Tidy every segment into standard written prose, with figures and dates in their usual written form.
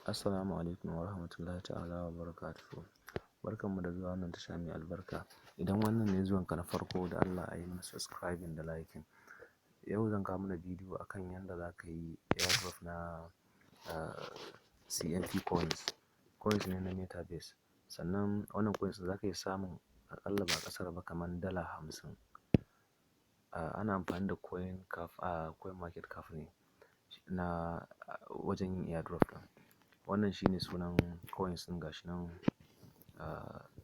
Assalamu alaikum wa rahmatullahi ta'ala wa barakatuhu. Barkanmu da zuwa wannan tasha mai albarka. Idan wannan ne zuwanka na farko, da Allah a yi mana subscribing da liking. Yau zan kawo mana bidiyo akan yadda za ka yi airdrop na CNP coins. Coins ne na Metabase. Sannan wannan coins za ka yi samun aƙalla ba ƙasar ba kamar $50. Ana amfani da Coinmaketcap ne na wajen yin airdrop ɗin. Wannan shine sunan coins ɗin, gashi nan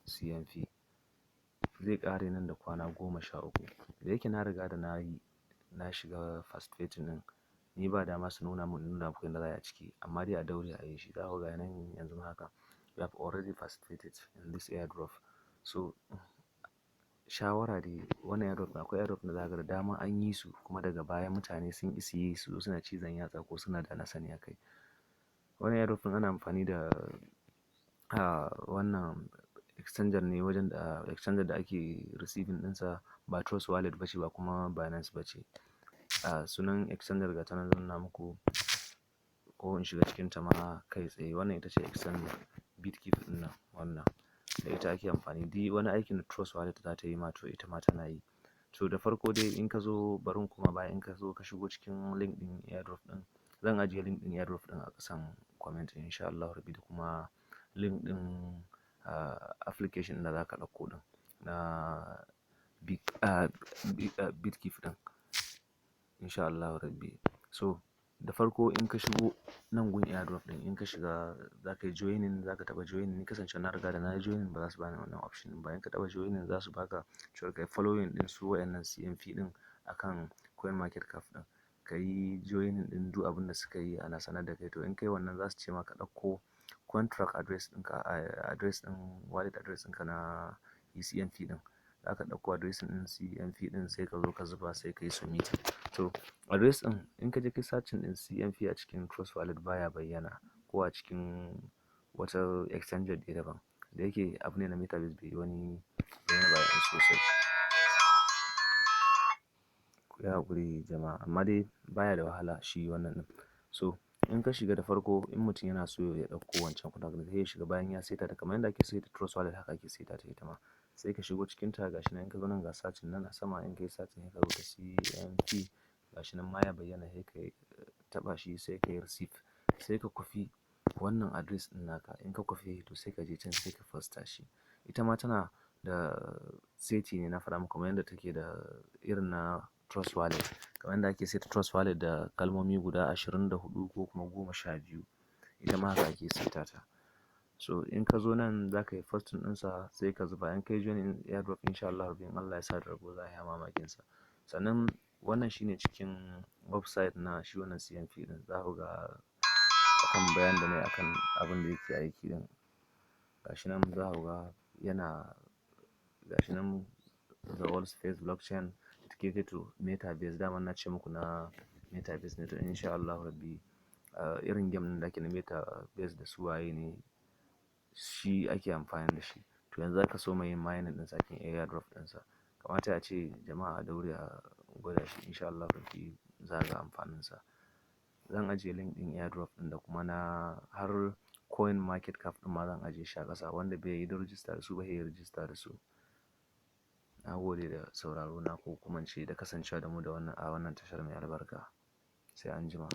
CNP. Zai ƙare nan da kwana 13. Da yake na riga da na shiga participating ɗin, ni ba dama su nuna muku yadda za a yi a ciki, amma dai a daure a yi shi. Za ku ga nan yanzu haka, we have already participated in this airdrop. So shawara dai, wannan airdrop, akwai airdrop na zaka ga da dama an yi su, kuma daga baya mutane sun ƙi su yi su, suna cizon yatsa ko suna da na sani a kai. Wannan airdrop ɗin ana amfani da wannan exchanger ne, wajen da exchanger da ake receiving ɗinsa ba Trust Wallet ba ce, ba kuma Binance ba ce. Sunan exchanger ga ta nan zan nuna muku, ko in shiga cikin ta ma kai tsaye. Wannan ita ce exchanger Bitkeep ɗin nan, wannan da ita ake amfani. Duk wani aikin da Trust Wallet za ta yi ma, to ita ma tana yi. To da farko dai, in ka zo, barin kuma baya, in ka zo ka shigo cikin link ɗin airdrop ɗin, zan ajiye link ɗin airdrop ɗin a ƙasan comment insha Allah rabbi, da kuma link ɗin application ɗin da za ka ɗauko ɗin na Bitkeep ɗin insha Allah rabbi. So da farko in ka shigo nan gun airdrop ɗin, in ka shiga za ka yi joining, za ka taɓa joining. Ni kasance na riga da na yi joining, ba za su bani wannan option ɗin ba. In ka taɓa joining, za su baka cewa ka yi following ɗin su waɗannan CNP ɗin akan Coinmaketcap ɗin. Ka yi joining ɗin duk abin da suka yi, ana sanar da kai. To in kai wannan, za su ce maka ɗauko contract address ɗinka, address ɗin wallet address ɗinka na CNP ɗin. Za ka ɗauko address ɗin CNP ɗin, sai ka zo ka zuba, sai ka yi submitting. To address ɗin, in ka je kai searching ɗin CNP a cikin Trust Wallet, baya bayyana, ko a cikin wata exchanger ɗaya daban. Da yake abu ne na Metabase, bai yi wani bayani sosai. Ku yi haƙuri jama'a, amma dai baya da wahala shi wannan ɗin. So in ka shiga da farko, in mutum yana so ya ɗauko wancan kuɗaɗen, sai ya shiga bayan ya saita ta, kamar yadda ake saita Trust Wallet, haka ake saita ta ita ma. Sai ka shigo cikin ta, gashi nan in ka zo nan ga searching nan a sama, in ka yi searching sai ka rubuta CNP, gashi nan ma ya bayyana, sai ka taɓa shi, sai ka yi receive. Sai ka kwafi wannan address ɗin naka. In ka kwafi, to sai ka je can, sai ka fasta shi. Ita ma tana da seti ne, na faɗa muku, kamar yadda take da irin na Trust Wallet. Kamar yadda ake saita Trust Wallet da kalmomi guda 24 ko kuma 12, ita ma haka ake saita ta. So in ka zo nan, za ka yi posting ɗinsa, sai ka zuba. In ka yi joining airdrop, insha Allah rabbi, in Allah ya sa da rabo, za a yi mamakinsa. Sannan wannan shine cikin website na shi wannan CNP ɗin. Za ku ga akan bayan da ne akan abin da yake aiki ɗin. Gashi nan za ku ga yana, gashi nan the world's first blockchain dedicated to Metabase. Daman na ce muku na Metabase ne. To insha Allah rabbi, irin game ɗin da ake na Metabase da su waye ne, shi ake amfani da shi. To yanzu aka so yin mining ɗin sakin airdrop ɗinsa. Kamata a ce jama'a a daure a gwada shi, insha Allah rabbi za ga amfaninsa. Zan ajiye link ɗin airdrop ɗin, da kuma na har Coinmaketcap ɗin ma zan ajiye shi a ƙasa. Wanda bai yi da register da su ba, sai ya register da su. Na gode da sauraro na, ko kuma ce da kasancewa da mu da wannan a wannan tashar mai albarka. Sai anjima.